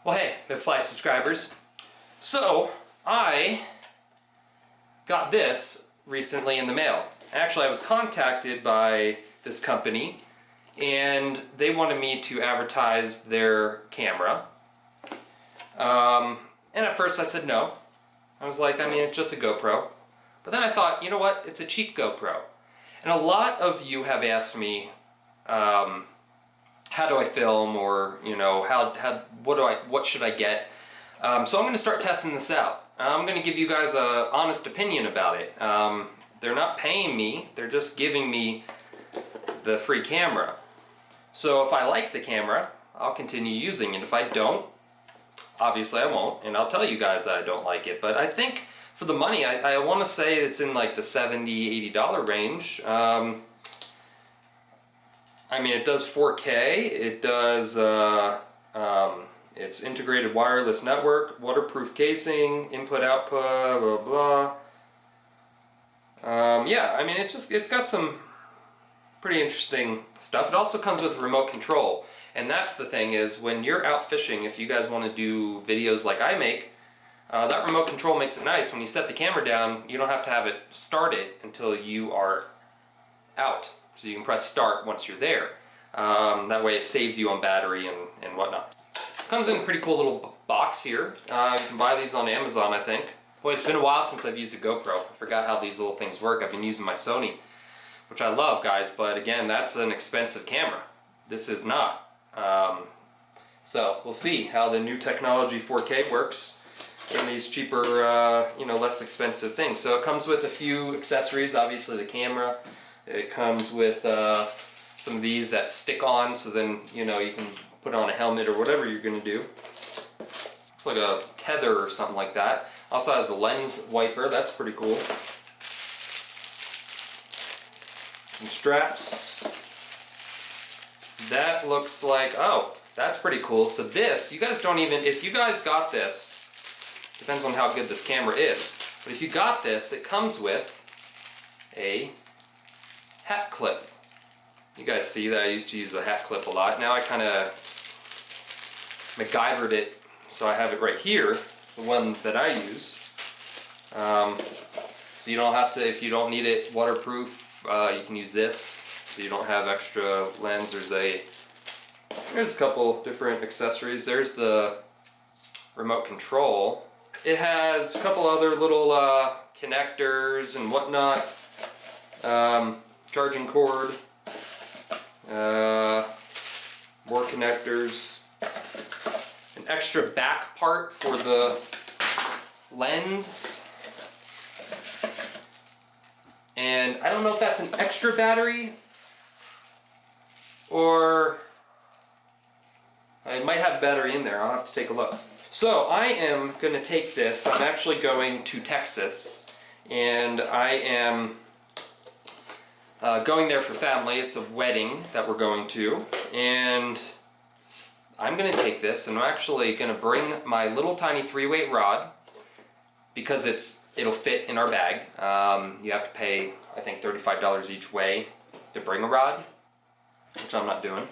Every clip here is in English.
Well, hey, McFly subscribers. So, I got this recently in the mail. Actually, I was contacted by this company, and they wanted me to advertise their camera. And at first I said no. I was like, it's just a GoPro. But then I thought, you know what? It's a cheap GoPro. And a lot of you have asked me, how do I film, or what should I get? So I'm going to start testing this out. I'm going to give you guys an honest opinion about it. They're not paying me, they're just giving me the free camera. So if I like the camera, I'll continue using it. If I don't, obviously I won't, and I'll tell you guys that I don't like it. But I think for the money, I want to say it's in like the $70, $80 range. It does 4K, it does, it's integrated wireless network, waterproof casing, input output, blah blah. It's got some pretty interesting stuff. It also comes with remote control, and that's the thing is, when you're out fishing, if you guys want to do videos like I make, that remote control makes it nice. When you set the camera down, you don't have to have it started until you are out. So you can press start once you're there. That way it saves you on battery and whatnot. Comes in a pretty cool little box here. You can buy these on Amazon, I think. Boy, it's been a while since I've used a GoPro. I forgot how these little things work. I've been using my Sony, which I love, guys, but again, that's an expensive camera. This is not. So we'll see how the new technology 4K works in these cheaper, less expensive things. So it comes with a few accessories, obviously the camera. It comes with some of these that stick on, so then you can put on a helmet or whatever you're gonna do. Looks like a tether or something like that. Also has a lens wiper, that's pretty cool. Some straps. That looks like, oh, that's pretty cool. So this, you guys don't even, if you guys got this, depends on how good this camera is, but if you got this, it comes with a hat clip. You guys see that I used to use a hat clip a lot. Now I kind of MacGyvered it, so I have it right here, the one that I use. So you don't have to, if you don't need it waterproof, you can use this. So you don't have extra lens. There's a couple different accessories. There's the remote control. It has a couple other little connectors and whatnot. Charging cord, more connectors, an extra back part for the lens, and I don't know if that's an extra battery or I might have battery in there. I'll have to take a look. So I am going to take this. I'm actually going to Texas, and I am going there for family. It's a wedding that we're going to, and I'm going to take this, and I'm actually going to bring my little tiny 3-weight rod because it'll fit in our bag. You have to pay, I think, $35 each way to bring a rod, which I'm not doing.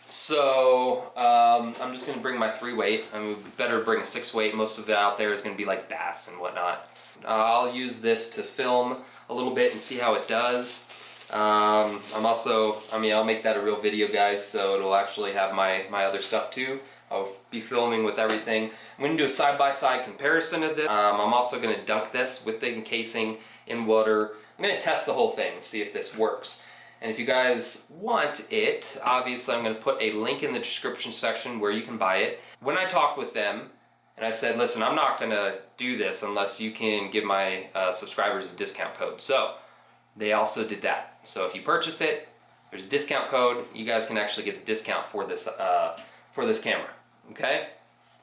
So I'm just going to bring my 3-weight. We better bring a 6-weight. Most of it out there is going to be like bass and whatnot. I'll use this to film a little bit and see how it does. I'll make that a real video, guys, so it'll actually have my other stuff too. I'll be filming with everything. I'm going to do a side-by-side comparison of this. I'm also going to dunk this with the encasing in water. I'm going to test the whole thing, see if this works. And if you guys want it, obviously I'm going to put a link in the description section where you can buy it. When I talked with them, and I said, listen, I'm not going to do this unless you can give my subscribers a discount code. So they also did that. So if you purchase it, there's a discount code. You guys can actually get a discount for this camera. Okay?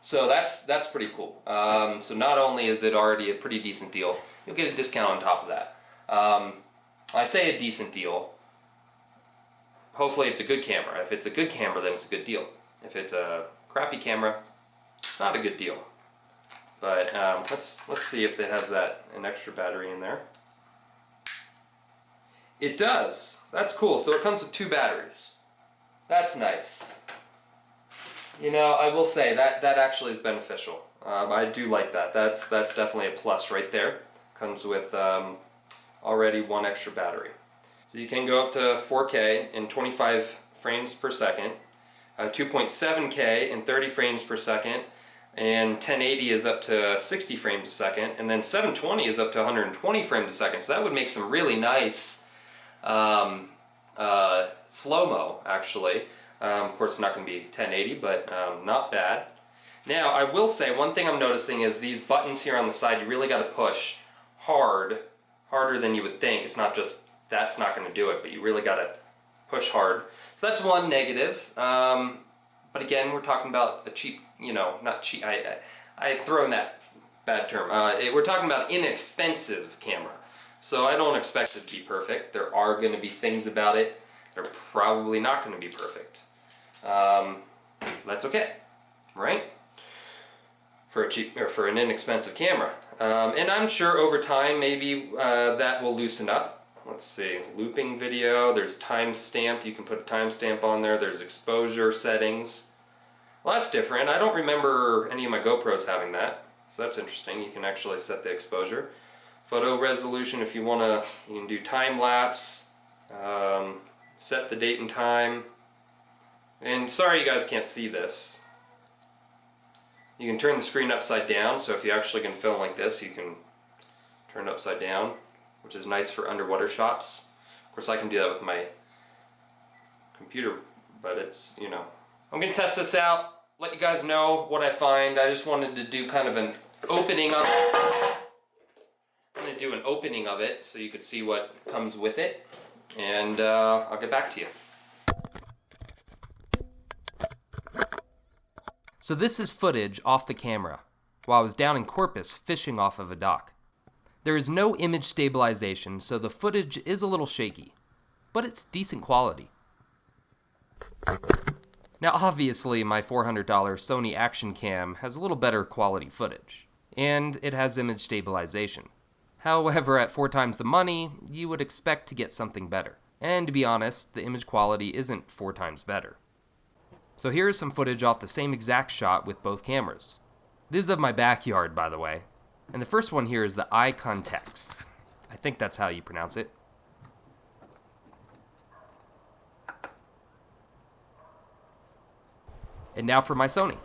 So that's pretty cool. So not only is it already a pretty decent deal, you'll get a discount on top of that. I say a decent deal. Hopefully it's a good camera. If it's a good camera, then it's a good deal. If it's a crappy camera, not a good deal. But let's see if it has an extra battery in there. It does. That's cool. So it comes with 2 batteries. That's nice. You know, I will say that actually is beneficial. I do like that. That's definitely a plus right there. Comes with already one extra battery. So you can go up to 4K in 25 frames per second, 2.7K in 30 frames per second, and 1080 is up to 60 frames a second, and then 720 is up to 120 frames a second. So that would make some really nice slow-mo, actually. Of course, it's not going to be 1080, but not bad. Now, I will say, one thing I'm noticing is these buttons here on the side, you really got to push hard, harder than you would think. It's not just, that's not going to do it, but you really got to push hard. So that's one negative. But again, we're talking about a cheap, you know, not cheap, I throw in that bad term. We're talking about inexpensive camera. So I don't expect it to be perfect. There are going to be things about it that are probably not going to be perfect. That's okay, right? For a cheap or for an inexpensive camera. And I'm sure over time maybe that will loosen up. Let's see, looping video, there's timestamp, you can put a timestamp on there, there's exposure settings. Well, that's different. I don't remember any of my GoPros having that, so that's interesting. You can actually set the exposure. Photo resolution, if you want to, you can do time lapse, set the date and time. And sorry you guys can't see this. You can turn the screen upside down, so if you actually can film like this, you can turn it upside down, which is nice for underwater shots. Of course, I can do that with my computer, but it's, you know. I'm going to test this out, let you guys know what I find. I just wanted to do kind of an opening of it. I'm going to do an opening of it so you could see what comes with it, and I'll get back to you. So this is footage off the camera while I was down in Corpus fishing off of a dock. There is no image stabilization, so the footage is a little shaky, but it's decent quality. Now obviously my $400 Sony Action Cam has a little better quality footage, and it has image stabilization. However, at 4 times the money, you would expect to get something better. And to be honest, the image quality isn't 4 times better. So here is some footage off the same exact shot with both cameras. This is of my backyard, by the way. And the first one here is the eye context. I think that's how you pronounce it. And now for my Sony.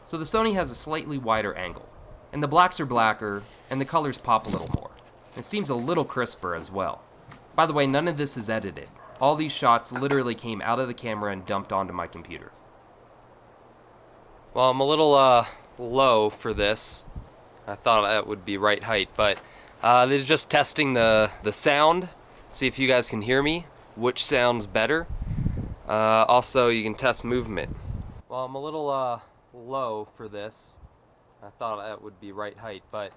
So the Sony has a slightly wider angle, and the blacks are blacker, and the colors pop a little more. It seems a little crisper as well. By the way, none of this is edited. All these shots literally came out of the camera and dumped onto my computer. Well, I'm a little low for this. I thought that would be right height, but this is just testing the sound. See if you guys can hear me, which sounds better. Also, you can test movement. Well, I'm a little low for this. I thought that would be right height, but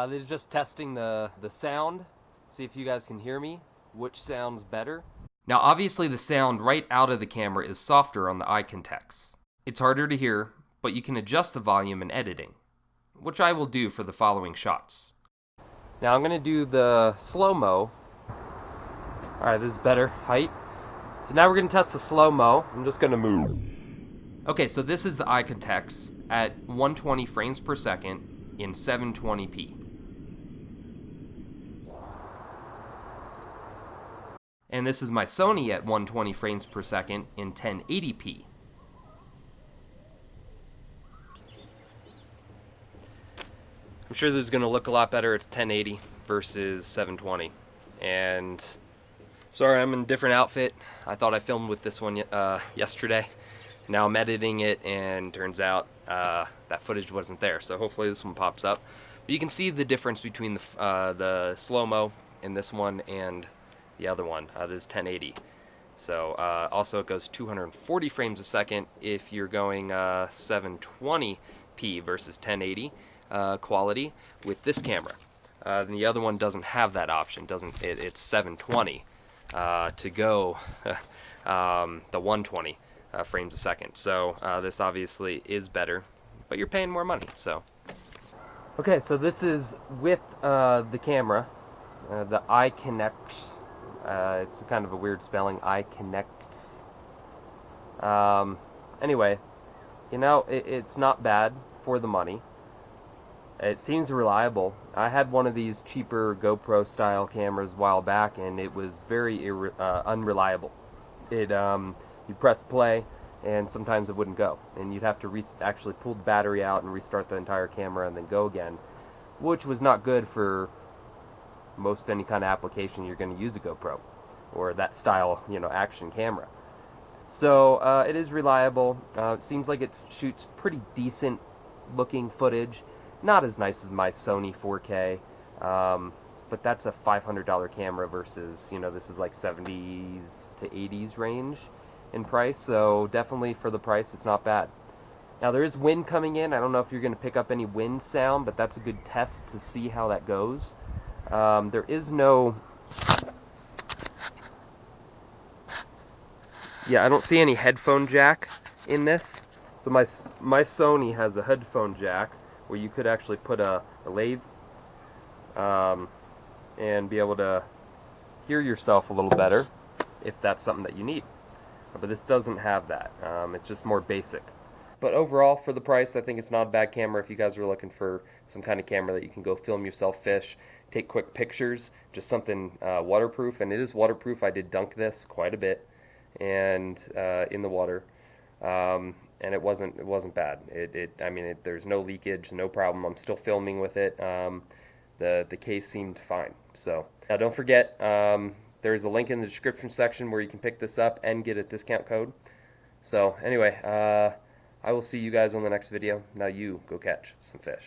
this is just testing the sound. See if you guys can hear me, which sounds better. Now, obviously the sound right out of the camera is softer on the eye context. It's harder to hear, but you can adjust the volume in editing, which I will do for the following shots. Now I'm going to do the slow-mo. Alright, this is better height. So now we're going to test the slow-mo. I'm just going to move. Okay, so this is the eye context at 120 frames per second in 720p. And this is my Sony at 120 frames per second in 1080p. I'm sure this is going to look a lot better. It's 1080 versus 720. And sorry, I'm in a different outfit. I thought I filmed with this one yesterday. Now I'm editing it, and turns out that footage wasn't there. So hopefully this one pops up. But you can see the difference between the slow-mo in this one and the other one. This is 1080. So also it goes 240 frames a second if you're going 720p versus 1080 quality with this camera. And the other one doesn't have that option. It's 720 to go the 120 frames a second. So this obviously is better, but you're paying more money. So okay, so this is with the camera, the iConnect. It's kind of a weird spelling, iConnect. Anyway, You know, it's not bad for the money. It seems reliable. I had one of these cheaper GoPro style cameras a while back, and it was very unreliable. You press play, and sometimes it wouldn't go, and you'd have to actually pull the battery out and restart the entire camera and then go again, which was not good for most any kind of application you're going to use a GoPro or that style, action camera. So it is reliable. It seems like it shoots pretty decent looking footage. Not as nice as my Sony 4K, but that's a $500 camera versus, this is like 70s to 80s range in price. So definitely for the price, it's not bad. Now there is wind coming in. I don't know if you're going to pick up any wind sound, but that's a good test to see how that goes. There is no... Yeah, I don't see any headphone jack in this. So my Sony has a headphone jack where you could actually put a lathe and be able to hear yourself a little better if that's something that you need. But this doesn't have that. It's just more basic. But overall, for the price, I think it's not a bad camera if you guys are looking for some kind of camera that you can go film yourself fish, take quick pictures, just something waterproof. And it is waterproof. I did dunk this quite a bit and in the water, and it wasn't bad. There's no leakage, no problem. I'm still filming with it. The case seemed fine. So now don't forget, there's a link in the description section where you can pick this up and get a discount code. So anyway, I will see you guys on the next video. Now you go catch some fish.